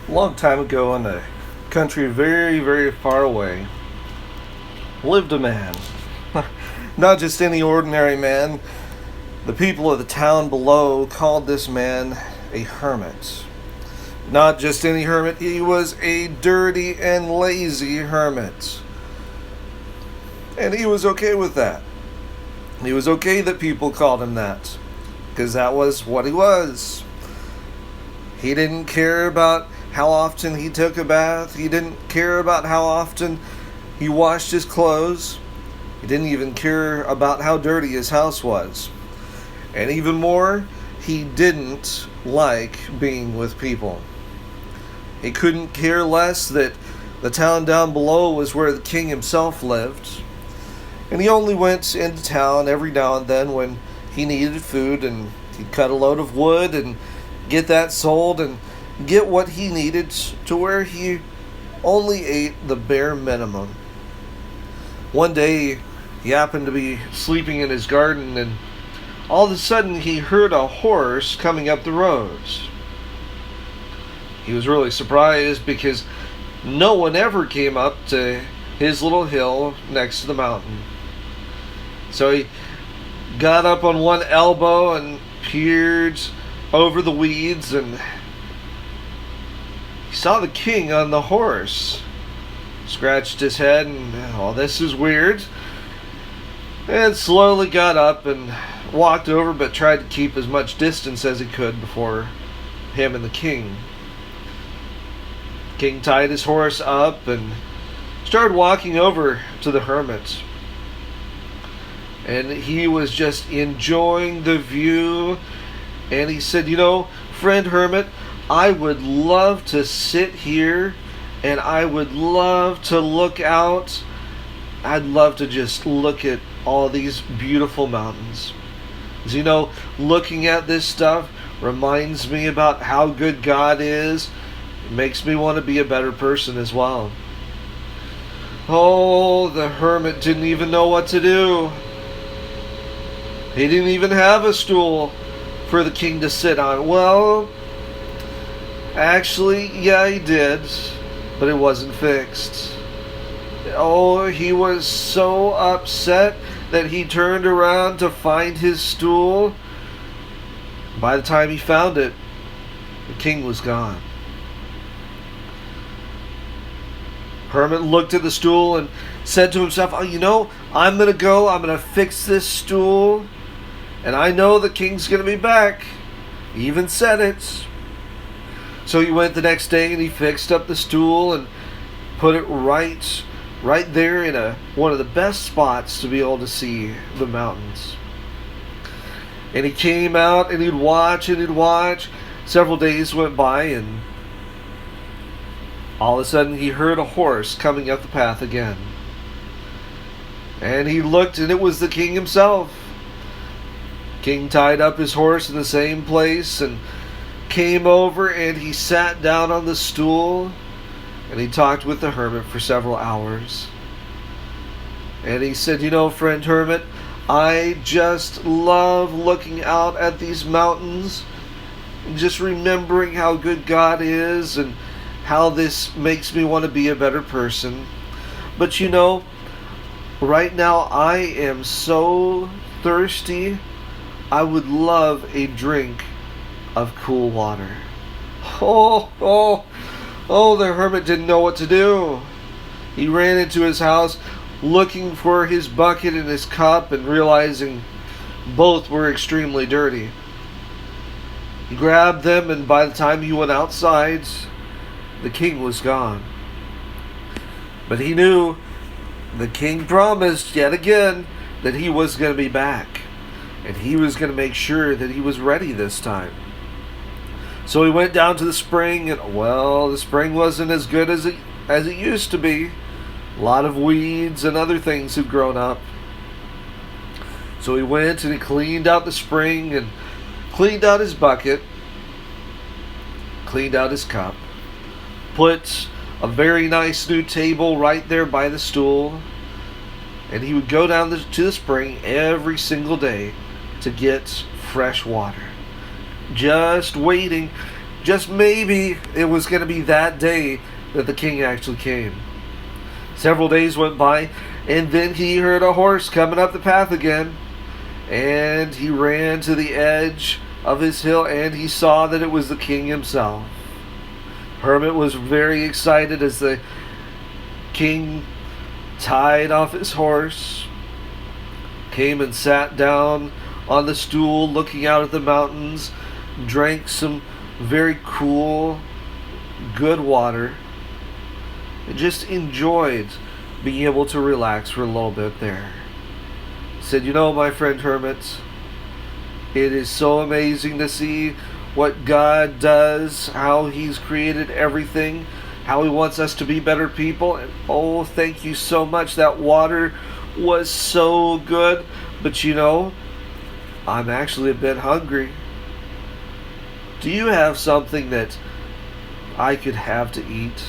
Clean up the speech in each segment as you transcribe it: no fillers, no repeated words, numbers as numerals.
A long time ago in a country very, very far away lived a man. Not just any ordinary man. The people of the town below called this man a hermit. Not just any hermit, he was a dirty and lazy hermit. And he was okay with that. He was okay that people called him that, because that was what he was. He didn't care about how often he took a bath. He didn't care about how often he washed his clothes. He didn't even care about how dirty his house was. And even more, he didn't like being with people. He couldn't care less that the town down below was where the king himself lived. And he only went into town every now and then when he needed food, and he'd cut a load of wood and get that sold and get what he needed to where he only ate the bare minimum. One day, he happened to be sleeping in his garden, and all of a sudden he heard a horse coming up the road. He was really surprised because no one ever came up to his little hill next to the mountain. So he got up on one elbow and peered over the weeds, and he saw the king on the horse. Scratched his head and, oh, this is weird. And slowly got up and walked over, but tried to keep as much distance as he could before him and the king. King tied his horse up and started walking over to the hermit. And he was just enjoying the view. And he said, friend hermit, I would love to sit here and I would love to look out. I'd love to just look at all these beautiful mountains. As looking at this stuff reminds me about how good God is. It makes me want to be a better person as well. Oh, the hermit didn't even know what to do. He didn't even have a stool for the king to sit on. Well, actually, yeah, he did, but it wasn't fixed. Oh, he was so upset that he turned around to find his stool. By the time he found it, the king was gone. Hermit looked at the stool and said to himself, I'm going to fix this stool, and I know the king's going to be back. He even said it. So he went the next day and he fixed up the stool and put it right there in one of the best spots to be able to see the mountains. And he came out and he'd watch and he'd watch. Several days went by, and all of a sudden he heard a horse coming up the path again. And he looked, and it was the king himself. King tied up his horse in the same place and came over, and he sat down on the stool, and he talked with the hermit for several hours. And he said, friend hermit, I just love looking out at these mountains and just remembering how good God is and how this makes me want to be a better person. But right now I am so thirsty. I would love a drink of cool water. Oh, the hermit didn't know what to do. He ran into his house looking for his bucket and his cup, and realizing both were extremely dirty. He grabbed them, and by the time he went outside, the king was gone. But he knew the king promised yet again that he was going to be back, and he was going to make sure that he was ready this time. So he went down to the spring, and the spring wasn't as good as it used to be. A lot of weeds and other things had grown up. So he went and he cleaned out the spring and cleaned out his bucket, cleaned out his cup, put a very nice new table right there by the stool, and he would go down to the spring every single day to get fresh water. Just waiting just maybe it was going to be that day that the king actually came. Several days went by, and then he heard a horse coming up the path again. And he ran to the edge of his hill, and he saw that it was the king himself. Hermit was very excited as the king tied off his horse, came and sat down on the stool looking out at the mountains, drank some very cool, good water, and just enjoyed being able to relax for a little bit there. He said, "You know, my friend Hermit, it is so amazing to see what God does, how He's created everything, how He wants us to be better people. And oh, thank you so much. That water was so good. But you know, I'm actually a bit hungry. Do you have something that I could have to eat?"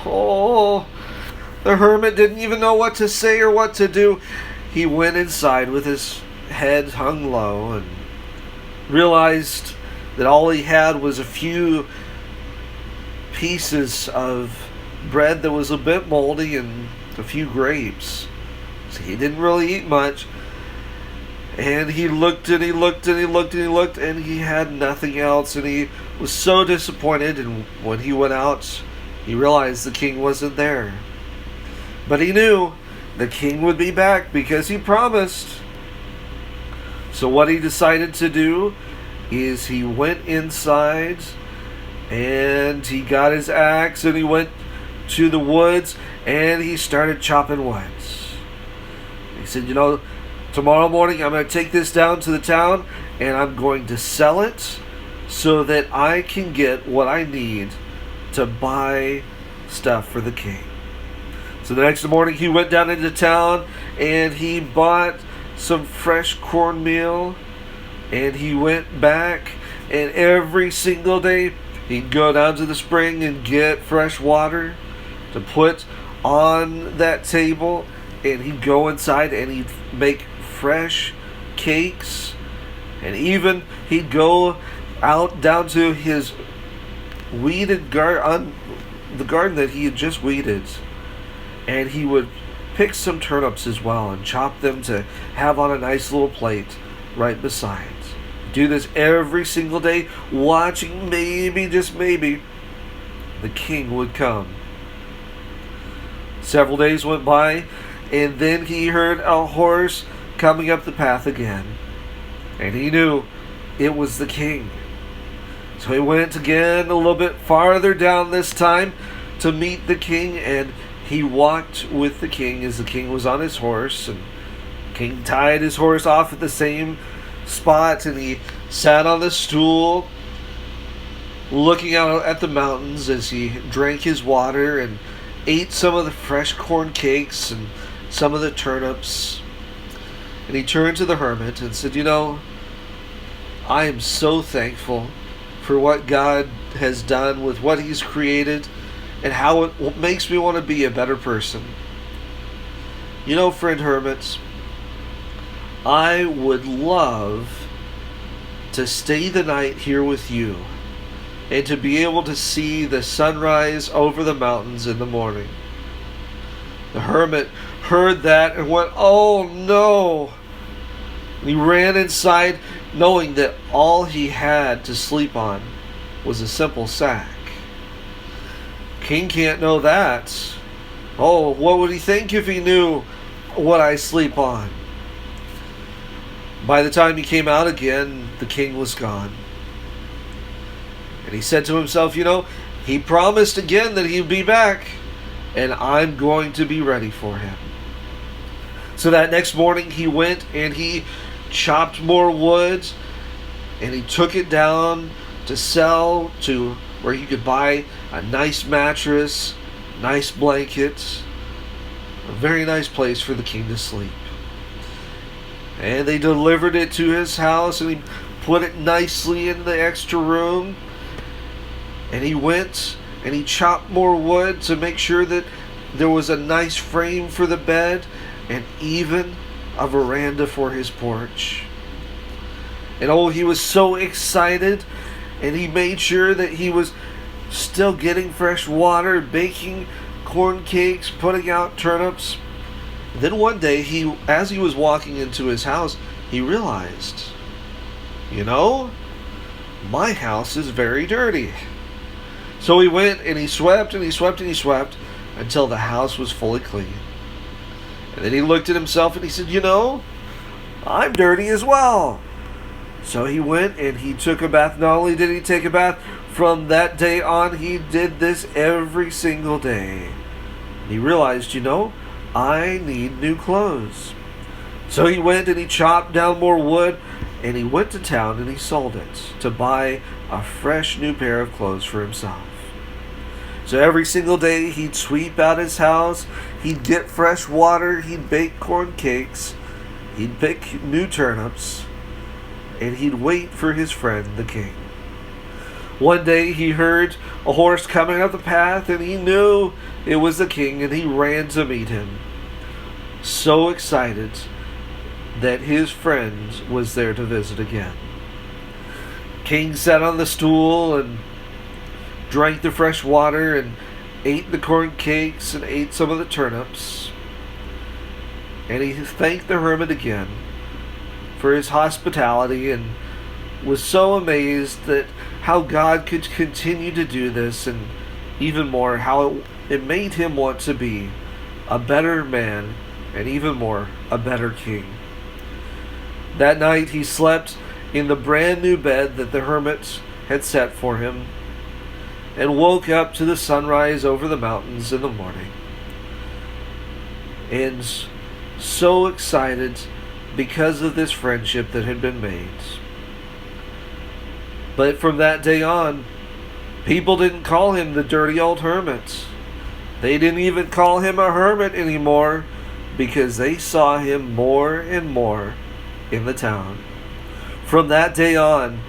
Oh, the hermit didn't even know what to say or what to do. He went inside with his head hung low and realized that all he had was a few pieces of bread that was a bit moldy and a few grapes. So he didn't really eat much. And he looked and he looked and he looked and he looked, and he had nothing else, and he was so disappointed. And when he went out, he realized the king wasn't there. But he knew the king would be back because he promised. So what he decided to do is he went inside and he got his axe and he went to the woods and he started chopping woods. He said, "You know, tomorrow morning I'm going to take this down to the town and I'm going to sell it so that I can get what I need to buy stuff for the king." So the next morning he went down into town and he bought some fresh cornmeal, and he went back, and every single day he'd go down to the spring and get fresh water to put on that table, and he'd go inside and he'd make fresh cakes, and even he'd go out down to his weeded garden, the garden that he had just weeded, and he would pick some turnips as well and chop them to have on a nice little plate right beside. Do this every single day, watching maybe, just maybe, the king would come. Several days went by, and then he heard a horse coming up the path again, and he knew it was the king. So he went again a little bit farther down this time to meet the king, and he walked with the king as the king was on his horse, and the king tied his horse off at the same spot, and he sat on the stool looking out at the mountains as he drank his water and ate some of the fresh corn cakes and some of the turnips. And he turned to the hermit and said, "You know, I am so thankful for what God has done with what He's created and how it makes me want to be a better person. You know, friend hermits, I would love to stay the night here with you and to be able to see the sunrise over the mountains in the morning." The hermit heard that and went, "Oh no!" He ran inside knowing that all he had to sleep on was a simple sack. King can't know that. Oh, what would he think if he knew what I sleep on? By the time he came out again, the king was gone. And he said to himself, "You know, he promised again that he'd be back, and I'm going to be ready for him." So that next morning he went and he chopped more wood, and he took it down to sell to where he could buy a nice mattress, nice blanket, a very nice place for the king to sleep. And they delivered it to his house, and he put it nicely in the extra room. And he went and he chopped more wood to make sure that there was a nice frame for the bed and even a veranda for his porch. And oh, he was so excited and he made sure that he was still getting fresh water, baking corn cakes, putting out turnips. Then one day, as he was walking into his house, he realized, my house is very dirty. So he went and he swept and he swept and he swept until the house was fully clean. And then he looked at himself and he said, I'm dirty as well. So he went and he took a bath. Not only did he take a bath, from that day on, he did this every single day. He realized, I need new clothes. So he went and he chopped down more wood, and he went to town and he sold it to buy a fresh new pair of clothes for himself. So every single day he'd sweep out his house, he'd get fresh water, he'd bake corn cakes, he'd pick new turnips, and he'd wait for his friend the king. One day he heard a horse coming up the path, and he knew it was the king, and he ran to meet him, so excited that his friend was there to visit again. King sat on the stool and drank the fresh water and ate the corn cakes and ate some of the turnips. And he thanked the hermit again for his hospitality and was so amazed that how God could continue to do this, and even more how it made him want to be a better man and even more a better king. That night he slept in the brand new bed that the hermit had set for him, and woke up to the sunrise over the mountains in the morning. And so excited because of this friendship that had been made. But from that day on, people didn't call him the dirty old hermit. They didn't even call him a hermit anymore, because they saw him more and more in the town. From that day on,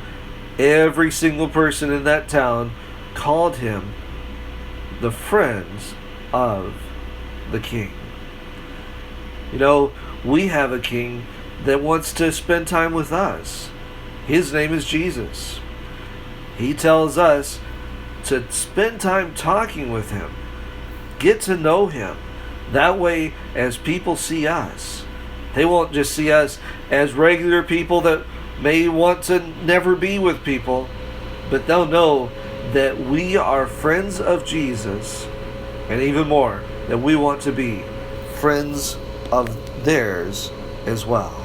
every single person in that town called him the friends of the king. We have a king that wants to spend time with us. His name is Jesus. He tells us to spend time talking with him, get to know him. That way, as people see us, they won't just see us as regular people that may want to never be with people, but they'll know that we are friends of Jesus, and even more, that we want to be friends of theirs as well.